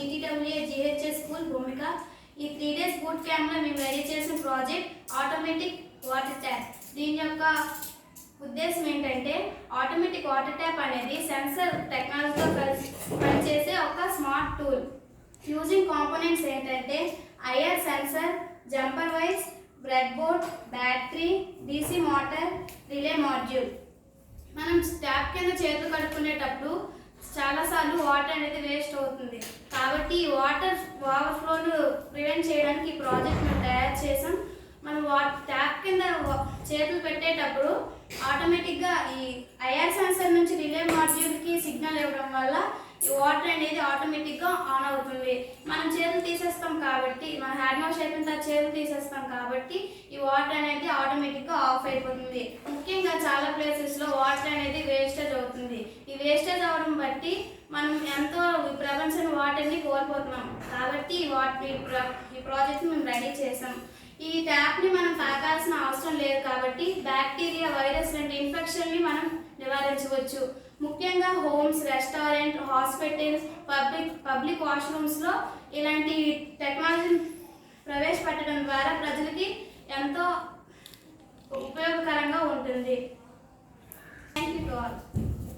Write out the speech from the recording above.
GTWA GHS school భూమిక. ఈ 3 days boot camp లో మేము రెడీ చేసిన ప్రాజెక్ట్ ఆటోమేటిక్ వాటర్ ట్యాప్. దీని యొక్క ఉద్దేశం ఏంటంటే ఆటోమేటిక్ వాటర్ ట్యాప్ అనేది సెన్సర్ టెక్నాలజీతో కలిసి పనిచేసే ఒక స్మార్ట్ టూల్. యూజింగ్ కాంపోనెంట్స్ ఏంటంటే IR sensor, jumper wires, bread board, battery, DC motor, relay module. మనం ట్యాప్ కింద చేతులు కడుక్కునేటప్పుడు చాలాసార్లు వాటర్ అనేది వేస్ట్ అవుతుంది. కాబట్టి ఈ వాటర్ ఓవర్ఫ్లోను ప్రివెంట్ చేయడానికి ఈ ప్రాజెక్ట్ మేము తయారు చేసాం. మనం ట్యాప్ కింద చేతులు పెట్టేటప్పుడు ఆటోమేటిక్గా ఈ ఐఆర్ సెన్సర్ నుంచి రిలే మాడ్యూల్కి సిగ్నల్ ఇవ్వడం వల్ల ఈ వాటర్ అనేది ఆటోమేటిక్గా ఆన్ అవుతుంది. మనం చేతులు తీసేస్తాం కాబట్టి, మన హ్యాండ్ వాష్ అయిపోయిన తర్వాత చేతులు తీసేస్తాం కాబట్టి ఈ వాటర్ అనేది ఆటోమేటిక్గా ఆఫ్ అయిపోతుంది. ముఖ్యంగా చాలా ప్లేసెస్లో వాటర్ అనేది వేస్టేజ్ అవుతుంది. ఈ వేస్టేజ్ అవ్వడం బట్టి మనం ఎంతో ప్రపంచంలో వాటర్ని కోల్పోతున్నాం. కాబట్టి ఈ ప్రాజెక్ట్ మేము రెడీ చేసాం. ఈ ట్యాప్ని మనం తాకాల్సిన అవసరం లేదు కాబట్టి బ్యాక్టీరియా, వైరస్ లాంటి ఇన్ఫెక్షన్ని మనం నివారించవచ్చు. ముఖ్యంగా హోమ్స్, రెస్టారెంట్, హాస్పిటల్స్, పబ్లిక్ వాష్రూమ్స్లో ఇలాంటి టెక్నాలజీని ప్రవేశపెట్టడం ద్వారా ప్రజలకి ఎంతో ఉపయోగకరంగా ఉంటుంది. Thank you to all.